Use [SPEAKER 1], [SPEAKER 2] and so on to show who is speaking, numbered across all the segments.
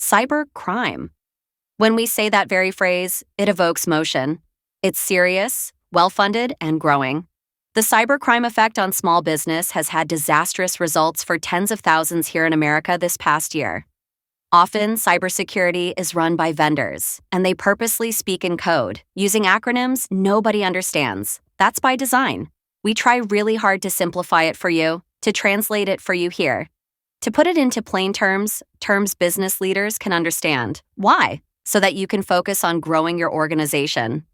[SPEAKER 1] cyber crime. When we say that very phrase, it evokes motion. It's serious, well-funded, and growing. The cybercrime effect on small business has had disastrous results for tens of thousands here in America this past year. Often, cybersecurity is run by vendors, and they purposely speak in code, using acronyms nobody understands. That's by design. We try really hard to simplify it for you, to translate it for you here. To put it into plain terms business leaders can understand. Why? So that you can focus on growing your organization.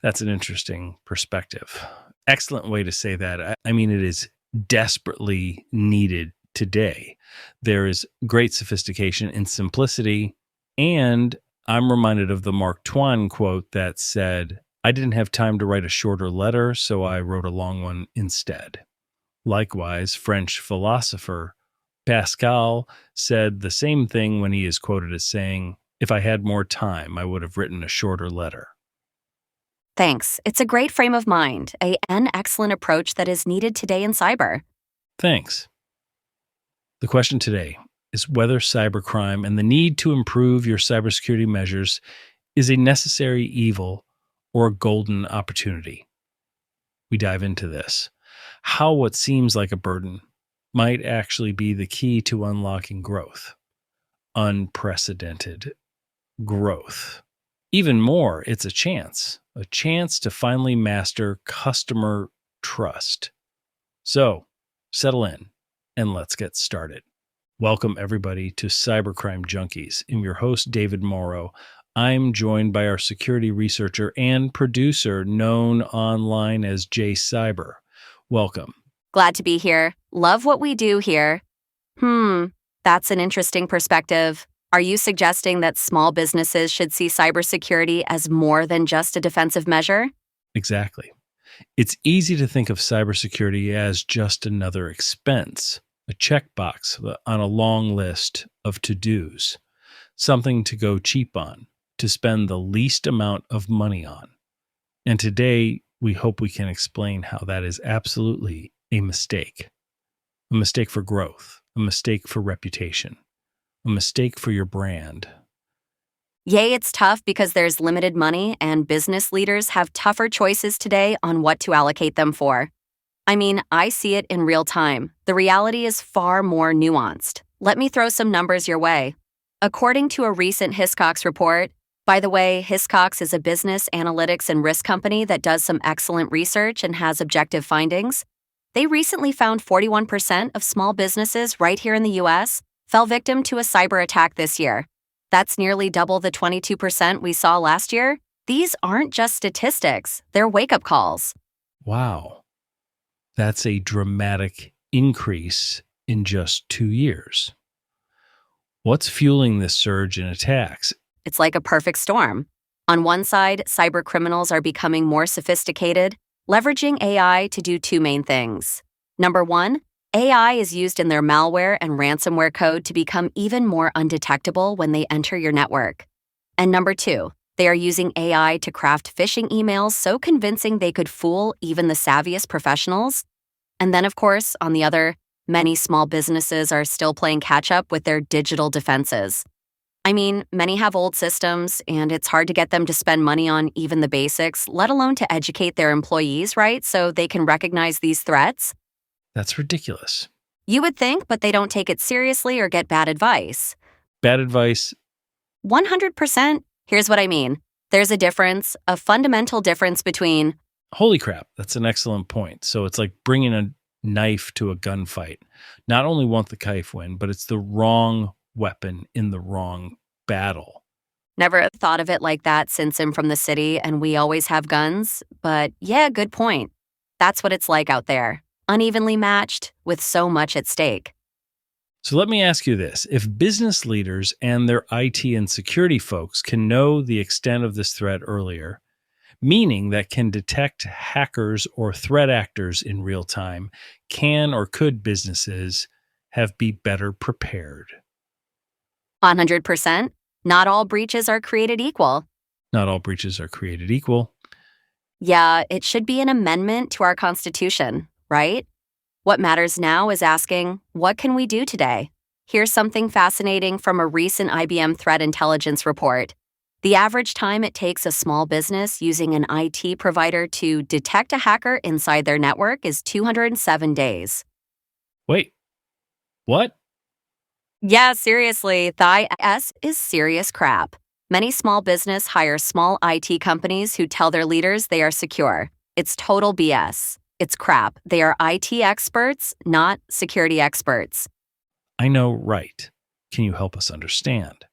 [SPEAKER 2] That's an interesting perspective. Excellent way to say that. I mean, it is desperately needed today. There is great sophistication in simplicity, and I'm reminded of the Mark Twain quote that said, "I didn't have time to write a shorter letter, so I wrote a long one instead." Likewise, French philosopher Pascal said the same thing when he is quoted as saying, "If I had more time, I would have written a shorter letter."
[SPEAKER 1] Thanks. It's a great frame of mind, an excellent approach that is needed today in cyber.
[SPEAKER 2] Thanks. The question today is whether cybercrime and the need to improve your cybersecurity measures is a necessary evil or a golden opportunity. We dive into this. How what seems like a burden might actually be the key to unlocking growth. Unprecedented growth. Even more, it's a chance to finally master customer trust. So, settle in and let's get started. Welcome everybody to Cybercrime Junkies. I'm your host, David Mauro. I'm joined by our security researcher and producer known online as Jay Cyber. Welcome.
[SPEAKER 1] Glad to be here. Love what we do here. That's an interesting perspective. Are you suggesting that small businesses should see cybersecurity as more than just a defensive measure?
[SPEAKER 2] Exactly. It's easy to think of cybersecurity as just another expense, a checkbox on a long list of to-dos, something to go cheap on, to spend the least amount of money on. And today, we hope we can explain how that is absolutely a mistake for growth, a mistake for reputation, a mistake for your brand.
[SPEAKER 1] Yay, it's tough because there's limited money and business leaders have tougher choices today on what to allocate them for. I mean, I see it in real time. The reality is far more nuanced. Let me throw some numbers your way. According to a recent Hiscox report, by the way, Hiscox is a business analytics and risk company that does some excellent research and has objective findings. They recently found 41% of small businesses right here in the U.S. fell victim to a cyber attack this year. That's nearly double the 22% we saw last year. These aren't just statistics, they're wake-up calls.
[SPEAKER 2] Wow. That's a dramatic increase in just 2 years. What's fueling this surge in attacks?
[SPEAKER 1] It's like a perfect storm. On one side, cyber criminals are becoming more sophisticated, leveraging AI to do two main things. Number one, AI is used in their malware and ransomware code to become even more undetectable when they enter your network. And number two, they are using AI to craft phishing emails so convincing they could fool even the savviest professionals. And then, of course, on the other, many small businesses are still playing catch-up with their digital defenses. I mean, many have old systems, and it's hard to get them to spend money on even the basics, let alone to educate their employees, right, so they can recognize these threats.
[SPEAKER 2] That's ridiculous.
[SPEAKER 1] You would think, but they don't take it seriously or get bad advice.
[SPEAKER 2] Bad advice?
[SPEAKER 1] 100%. Here's what I mean. There's a difference, a fundamental difference between...
[SPEAKER 2] Holy crap, that's an excellent point. So it's like bringing a knife to a gunfight. Not only won't the knife win, but it's the wrong weapon in the wrong battle.
[SPEAKER 1] Never thought of it like that since I'm from the city and we always have guns. But yeah, good point. That's what it's like out there. Unevenly matched with so much at stake.
[SPEAKER 2] So let me ask you this. If business leaders and their IT and security folks can know the extent of this threat earlier, meaning that can detect hackers or threat actors in real time, can or could businesses be better prepared?
[SPEAKER 1] 100%. Not all breaches are created equal.
[SPEAKER 2] Not all breaches are created equal.
[SPEAKER 1] Yeah, it should be an amendment to our Constitution, right? What matters now is asking, what can we do today? Here's something fascinating from a recent IBM threat intelligence report. The average time it takes a small business using an IT provider to detect a hacker inside their network is 207 days.
[SPEAKER 2] Wait, what?
[SPEAKER 1] Yeah, seriously, the IS is serious crap. Many small business hire small IT companies who tell their leaders they are secure. It's total BS. It's crap. They are IT experts, not security experts.
[SPEAKER 2] I know, right. Can you help us understand?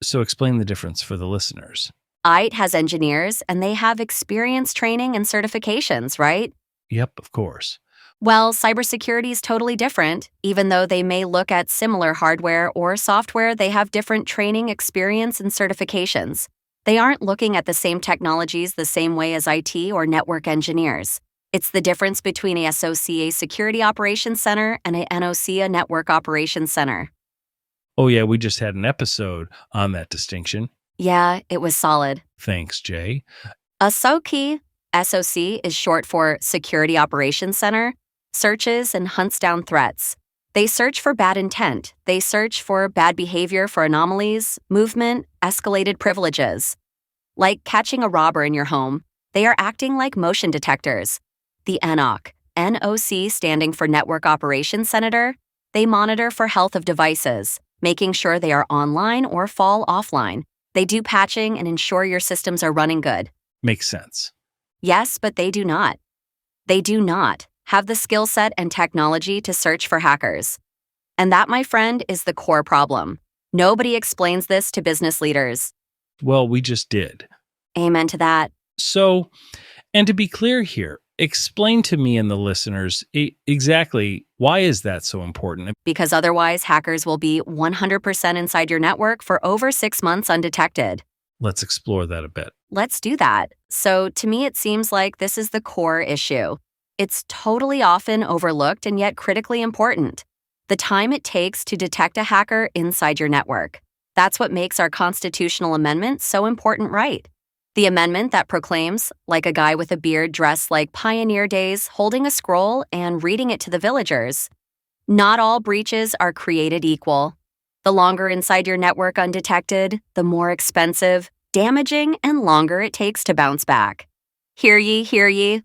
[SPEAKER 2] So explain the difference for the listeners.
[SPEAKER 1] IT has engineers and they have experience training and certifications, right?
[SPEAKER 2] Yep, of course.
[SPEAKER 1] Well, cybersecurity is totally different. Even though they may look at similar hardware or software, they have different training, experience, and certifications. They aren't looking at the same technologies the same way as IT or network engineers. It's the difference between a SOC, a Security Operations Center, and a NOC, a Network Operations Center.
[SPEAKER 2] Oh, yeah, we just had an episode on that distinction.
[SPEAKER 1] Yeah, it was solid.
[SPEAKER 2] Thanks, Jay.
[SPEAKER 1] A SOC is short for Security Operations Center, searches and hunts down threats. They search for bad intent. They search for bad behavior, for anomalies, movement, escalated privileges. Like catching a robber in your home, they are acting like motion detectors. The NOC standing for Network Operations Center, they monitor for health of devices, making sure they are online or fall offline. They do patching and ensure your systems are running good.
[SPEAKER 2] Makes sense.
[SPEAKER 1] Yes, but they do not. They do not have the skill set and technology to search for hackers. And that, my friend, is the core problem. Nobody explains this to business leaders.
[SPEAKER 2] Well, we just did.
[SPEAKER 1] Amen to that.
[SPEAKER 2] So, and to be clear here, explain to me and the listeners exactly why is that so important?
[SPEAKER 1] Because otherwise, hackers will be 100% inside your network for over 6 months undetected.
[SPEAKER 2] Let's explore that a bit.
[SPEAKER 1] Let's do that. So, to me, it seems like this is the core issue. It's totally often overlooked and yet critically important. The time it takes to detect a hacker inside your network. That's what makes our constitutional amendment so important, right? The amendment that proclaims, like a guy with a beard dressed like pioneer days, holding a scroll and reading it to the villagers. Not all breaches are created equal. The longer inside your network undetected, the more expensive, damaging, and longer it takes to bounce back. Hear ye, hear ye?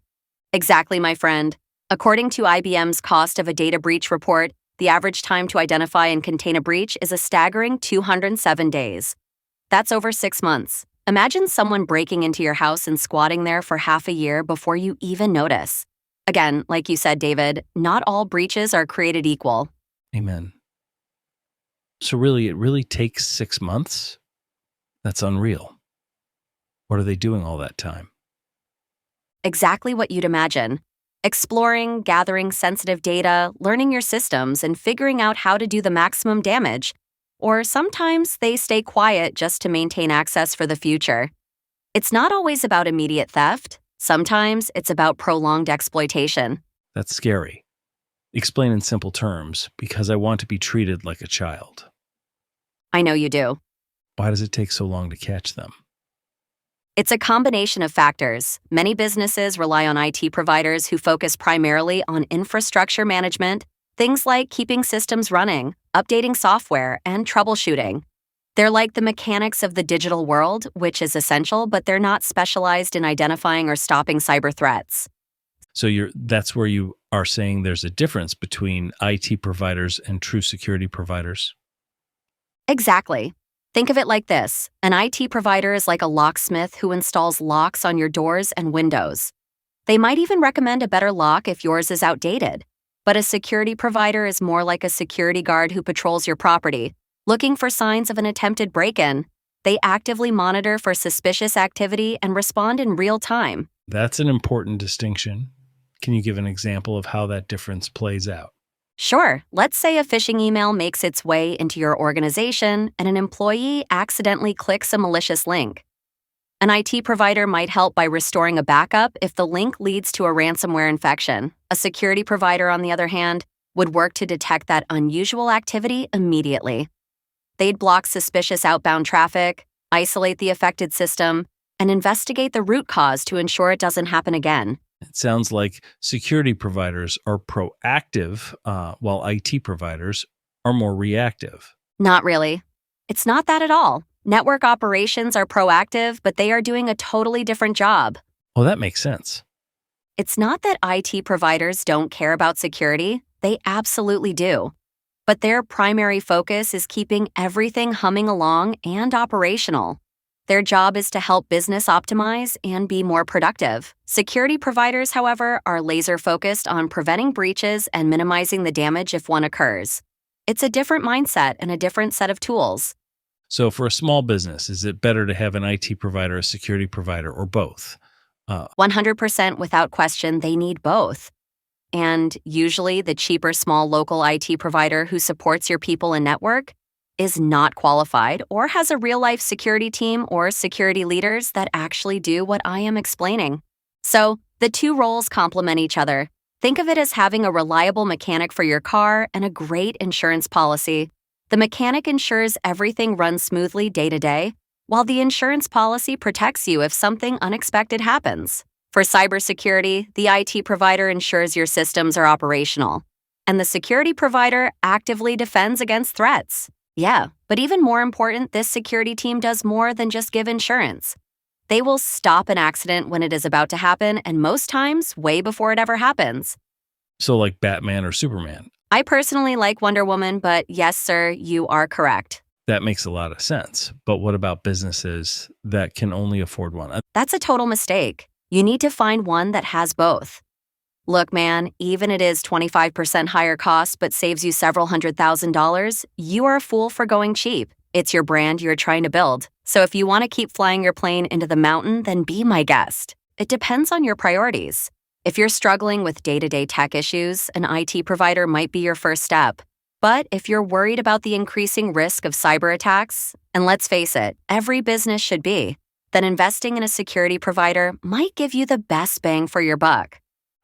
[SPEAKER 1] Exactly, my friend. According to IBM's Cost of a Data Breach report, the average time to identify and contain a breach is a staggering 207 days. That's over 6 months. Imagine someone breaking into your house and squatting there for half a year before you even notice. Again, like you said, David, not all breaches are created equal.
[SPEAKER 2] Amen. So really, it really takes 6 months? That's unreal. What are they doing all that time?
[SPEAKER 1] Exactly what you'd imagine. Exploring, gathering sensitive data, learning your systems, and figuring out how to do the maximum damage. Or sometimes they stay quiet just to maintain access for the future. It's not always about immediate theft. Sometimes it's about prolonged exploitation.
[SPEAKER 2] That's scary. Explain in simple terms, because I want to be treated like a child.
[SPEAKER 1] I know you do.
[SPEAKER 2] Why does it take so long to catch them?
[SPEAKER 1] It's a combination of factors. Many businesses rely on IT providers who focus primarily on infrastructure management, things like keeping systems running, updating software, and troubleshooting. They're like the mechanics of the digital world, which is essential, but they're not specialized in identifying or stopping cyber threats.
[SPEAKER 2] So that's where you are saying there's a difference between IT providers and true security providers?
[SPEAKER 1] Exactly. Think of it like this. An IT provider is like a locksmith who installs locks on your doors and windows. They might even recommend a better lock if yours is outdated. But a security provider is more like a security guard who patrols your property, looking for signs of an attempted break-in. They actively monitor for suspicious activity and respond in real time.
[SPEAKER 2] That's an important distinction. Can you give an example of how that difference plays out?
[SPEAKER 1] Sure, let's say a phishing email makes its way into your organization and an employee accidentally clicks a malicious link. An IT provider might help by restoring a backup if the link leads to a ransomware infection. A security provider, on the other hand, would work to detect that unusual activity immediately. They'd block suspicious outbound traffic, isolate the affected system, and investigate the root cause to ensure it doesn't happen again.
[SPEAKER 2] It sounds like security providers are proactive, while IT providers are more reactive.
[SPEAKER 1] Not really. It's not that at all. Network operations are proactive, but they are doing a totally different job.
[SPEAKER 2] Oh, that makes sense.
[SPEAKER 1] It's not that IT providers don't care about security. They absolutely do. But their primary focus is keeping everything humming along and operational. Their job is to help business optimize and be more productive. Security providers, however, are laser-focused on preventing breaches and minimizing the damage if one occurs. It's a different mindset and a different set of tools.
[SPEAKER 2] So for a small business, is it better to have an IT provider, a security provider, or both?
[SPEAKER 1] 100% without question, they need both. And usually the cheaper small local IT provider who supports your people and network is not qualified or has a real-life security team or security leaders that actually do what I am explaining. So the two roles complement each other. Think of it as having a reliable mechanic for your car and a great insurance policy. The mechanic ensures everything runs smoothly day to day, while the insurance policy protects you if something unexpected happens. For cybersecurity, the IT provider ensures your systems are operational, and the security provider actively defends against threats. Yeah, but even more important, this security team does more than just give insurance. They will stop an accident when it is about to happen, and most times, way before it ever happens.
[SPEAKER 2] So like Batman or Superman.
[SPEAKER 1] I personally like Wonder Woman, but yes, sir, you are correct.
[SPEAKER 2] That makes a lot of sense. But what about businesses that can only afford one?
[SPEAKER 1] That's a total mistake. You need to find one that has both. Look, man, even it is 25% higher cost but saves you several $100,000, you are a fool for going cheap. It's your brand you're trying to build. So if you want to keep flying your plane into the mountain, then be my guest. It depends on your priorities. If you're struggling with day-to-day tech issues, an IT provider might be your first step. But if you're worried about the increasing risk of cyber attacks, and let's face it, every business should be, then investing in a security provider might give you the best bang for your buck.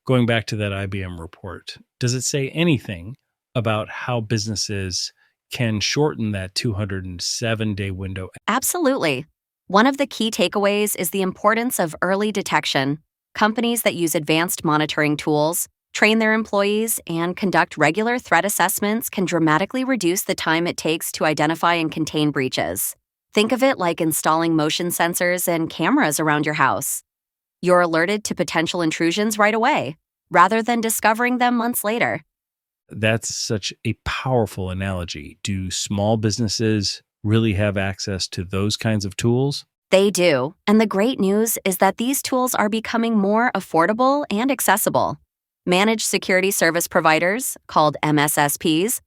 [SPEAKER 2] Going back to that IBM report, does it say anything about how businesses can shorten that 207-day window?
[SPEAKER 1] Absolutely. One of the key takeaways is the importance of early detection. Companies that use advanced monitoring tools, train their employees, and conduct regular threat assessments can dramatically reduce the time it takes to identify and contain breaches. Think of it like installing motion sensors and cameras around your house. You're alerted to potential intrusions right away, rather than discovering them months later.
[SPEAKER 2] That's such a powerful analogy. Do small businesses really have access to those kinds of tools?
[SPEAKER 1] They do, and the great news is that these tools are becoming more affordable and accessible. Managed security service providers, called MSSPs,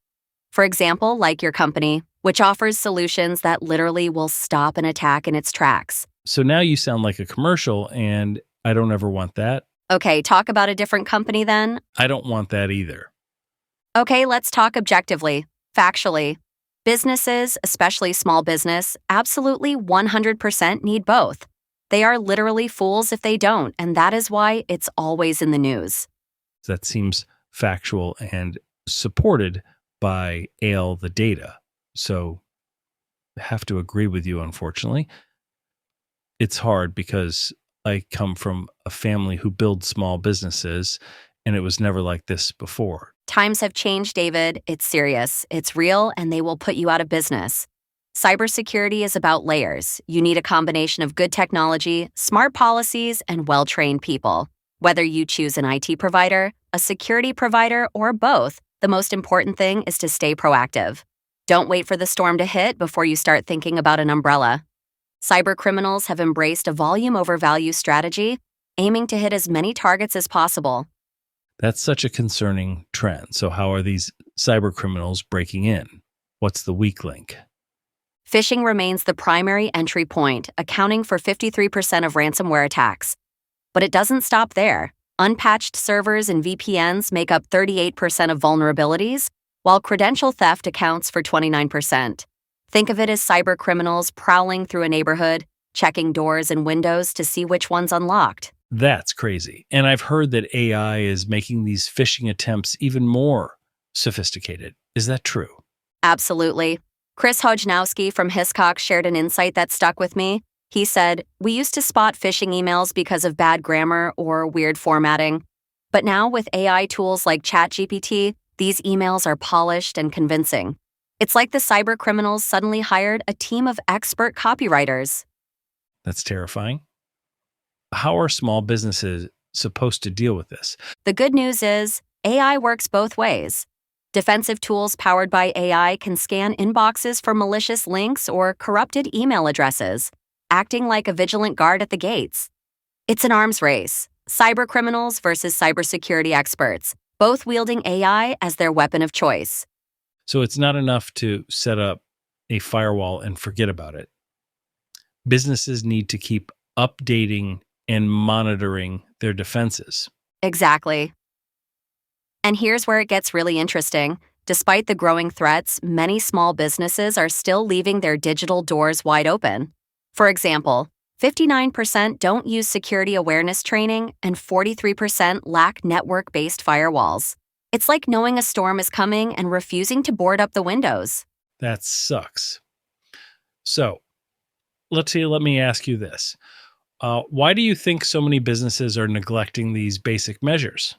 [SPEAKER 1] for example, like your company, which offers solutions that literally will stop an attack in its tracks.
[SPEAKER 2] So now you sound like a commercial, and I don't ever want that.
[SPEAKER 1] Okay, talk about a different company then.
[SPEAKER 2] I don't want that either.
[SPEAKER 1] Okay, let's talk objectively, factually. Businesses, especially small business, absolutely 100% need both. They are literally fools if they don't, and that is why it's always in the news.
[SPEAKER 2] That seems factual and supported by the data. So I have to agree with you, unfortunately. It's hard because I come from a family who builds small businesses, and it was never like this before.
[SPEAKER 1] Times have changed, David. It's serious, it's real, and they will put you out of business. Cybersecurity is about layers. You need a combination of good technology, smart policies, and well-trained people. Whether you choose an IT provider, a security provider, or both, the most important thing is to stay proactive. Don't wait for the storm to hit before you start thinking about an umbrella. Cybercriminals have embraced a volume over value strategy, aiming to hit as many targets as possible.
[SPEAKER 2] That's such a concerning trend. So how are these cybercriminals breaking in? What's the weak link?
[SPEAKER 1] Phishing remains the primary entry point, accounting for 53% of ransomware attacks. But it doesn't stop there. Unpatched servers and VPNs make up 38% of vulnerabilities, while credential theft accounts for 29%. Think of it as cybercriminals prowling through a neighborhood, checking doors and windows to see which one's unlocked.
[SPEAKER 2] That's crazy. And I've heard that AI is making these phishing attempts even more sophisticated. Is that true?
[SPEAKER 1] Absolutely. Chris Hodgnowski from Hiscox shared an insight that stuck with me. He said, "We used to spot phishing emails because of bad grammar or weird formatting. But now with AI tools like ChatGPT, These emails are polished and convincing. It's like the cyber criminals suddenly hired a team of expert copywriters.
[SPEAKER 2] That's terrifying. How are small businesses supposed to deal with this?
[SPEAKER 1] The good news is AI works both ways. Defensive tools powered by AI can scan inboxes for malicious links or corrupted email addresses, acting like a vigilant guard at the gates. It's an arms race, cyber criminals versus cybersecurity experts, both wielding AI as their weapon of choice.
[SPEAKER 2] So it's not enough to set up a firewall and forget about it. Businesses need to keep updating and monitoring their defenses.
[SPEAKER 1] Exactly. And here's where it gets really interesting. Despite the growing threats, many small businesses are still leaving their digital doors wide open. For example, 59% don't use security awareness training and 43% lack network-based firewalls. It's like knowing a storm is coming and refusing to board up the windows.
[SPEAKER 2] That sucks. So, let me ask you this. Why do you think so many businesses are neglecting these basic measures?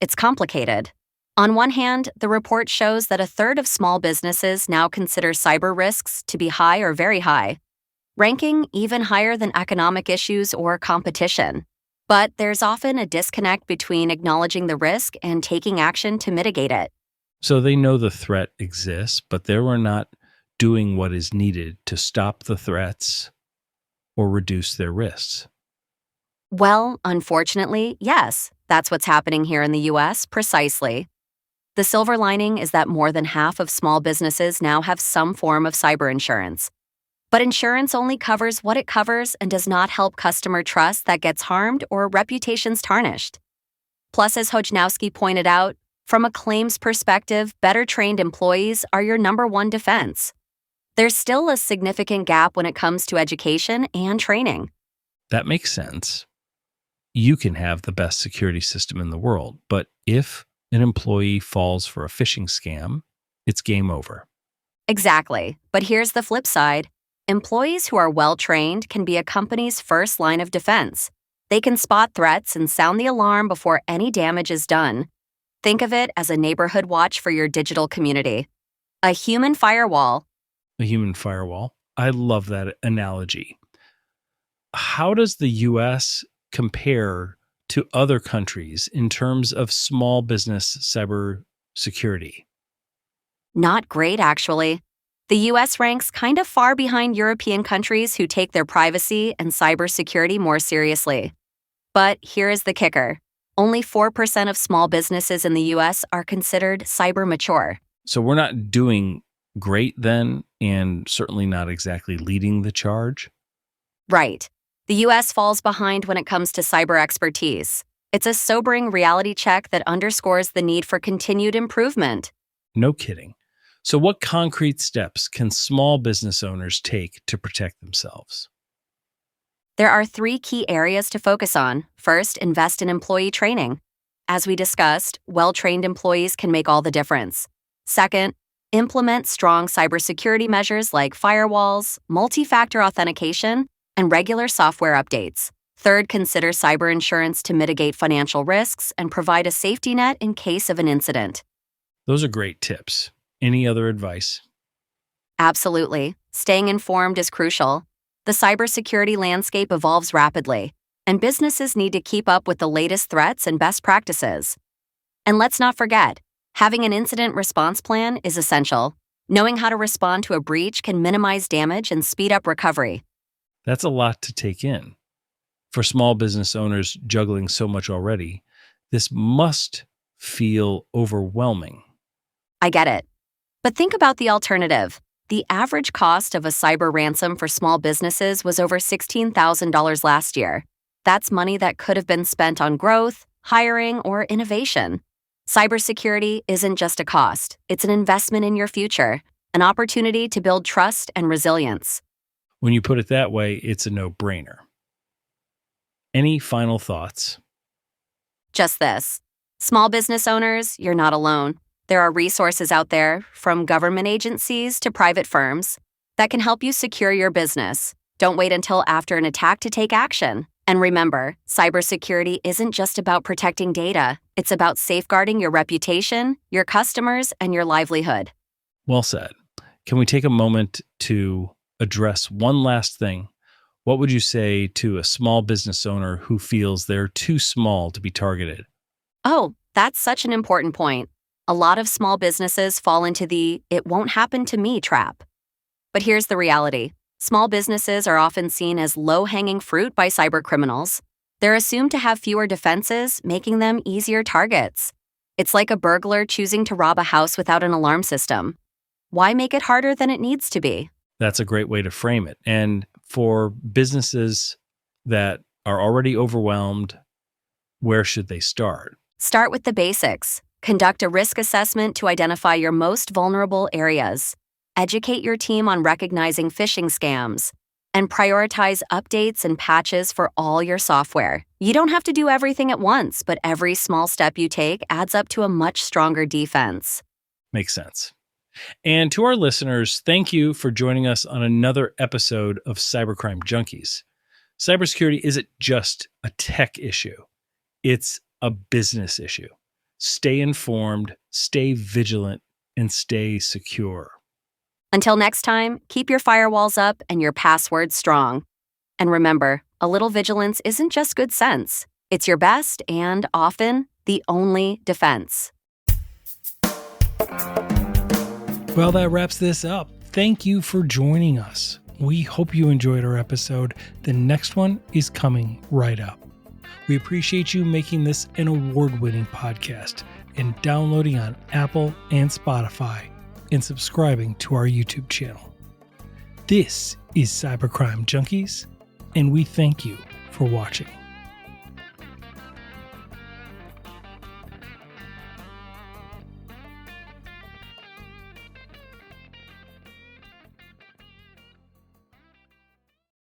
[SPEAKER 1] It's complicated. On one hand, the report shows that a third of small businesses now consider cyber risks to be high or very high, ranking even higher than economic issues or competition. But there's often a disconnect between acknowledging the risk and taking action to mitigate it.
[SPEAKER 2] So they know the threat exists, but they were not doing what is needed to stop the threats or reduce their risks.
[SPEAKER 1] Well, unfortunately, yes, that's what's happening here in the US precisely. The silver lining is that more than half of small businesses now have some form of cyber insurance. But insurance only covers what it covers and does not help customer trust that gets harmed or reputations tarnished. Plus, as Hojnowski pointed out, from a claims perspective, better trained employees are your number one defense. There's still a significant gap when it comes to education and training.
[SPEAKER 2] That makes sense. You can have the best security system in the world, but if an employee falls for a phishing scam, it's game over.
[SPEAKER 1] Exactly. But here's the flip side. Employees who are well-trained can be a company's first line of defense. They can spot threats and sound the alarm before any damage is done. Think of it as a neighborhood watch for your digital community. A human firewall.
[SPEAKER 2] A human firewall. I love that analogy. How does the U.S. compare to other countries in terms of small business cybersecurity?
[SPEAKER 1] Not great, actually. The US ranks kind of far behind European countries who take their privacy and cybersecurity more seriously. But here is the kicker. Only 4% of small businesses in the US are considered cyber mature.
[SPEAKER 2] So we're not doing great then, and certainly not exactly leading the charge?
[SPEAKER 1] Right. The US falls behind when it comes to cyber expertise. It's a sobering reality check that underscores the need for continued improvement.
[SPEAKER 2] No kidding. So what concrete steps can small business owners take to protect themselves?
[SPEAKER 1] There are 3 key areas to focus on. First, invest in employee training. As we discussed, well-trained employees can make all the difference. Second, implement strong cybersecurity measures like firewalls, multi-factor authentication, and regular software updates. Third, consider cyber insurance to mitigate financial risks and provide a safety net in case of an incident.
[SPEAKER 2] Those are great tips. Any other advice?
[SPEAKER 1] Absolutely. Staying informed is crucial. The cybersecurity landscape evolves rapidly, and businesses need to keep up with the latest threats and best practices. And let's not forget, having an incident response plan is essential. Knowing how to respond to a breach can minimize damage and speed up recovery.
[SPEAKER 2] That's a lot to take in. For small business owners juggling so much already, this must feel overwhelming.
[SPEAKER 1] I get it. But think about the alternative. The average cost of a cyber ransom for small businesses was over $16,000 last year. That's money that could have been spent on growth, hiring, or innovation. Cybersecurity isn't just a cost. It's an investment in your future, an opportunity to build trust and resilience.
[SPEAKER 2] When you put it that way, it's a no-brainer. Any final thoughts?
[SPEAKER 1] Just this. Small business owners, you're not alone. There are resources out there, from government agencies to private firms, that can help you secure your business. Don't wait until after an attack to take action. And remember, cybersecurity isn't just about protecting data. It's about safeguarding your reputation, your customers, and your livelihood.
[SPEAKER 2] Well said. Can we take a moment to address one last thing? What would you say to a small business owner who feels they're too small to be targeted?
[SPEAKER 1] Oh, that's such an important point. A lot of small businesses fall into the "it won't happen to me" trap. But here's the reality. Small businesses are often seen as low-hanging fruit by cybercriminals. They're assumed to have fewer defenses, making them easier targets. It's like a burglar choosing to rob a house without an alarm system. Why make it harder than it needs to be?
[SPEAKER 2] That's a great way to frame it. And for businesses that are already overwhelmed, where should they start?
[SPEAKER 1] Start with the basics. Conduct a risk assessment to identify your most vulnerable areas. Educate your team on recognizing phishing scams. And prioritize updates and patches for all your software. You don't have to do everything at once, but every small step you take adds up to a much stronger defense.
[SPEAKER 2] Makes sense. And to our listeners, thank you for joining us on another episode of Cybercrime Junkies. Cybersecurity isn't just a tech issue. It's a business issue. Stay informed, stay vigilant, and stay secure.
[SPEAKER 1] Until next time, keep your firewalls up and your passwords strong. And remember, a little vigilance isn't just good sense. It's your best and, often, the only defense.
[SPEAKER 3] Well, that wraps this up. Thank you for joining us. We hope you enjoyed our episode. The next one is coming right up. We appreciate you making this an award-winning podcast and downloading on Apple and Spotify and subscribing to our YouTube channel. This is Cybercrime Junkies, and we thank you for watching.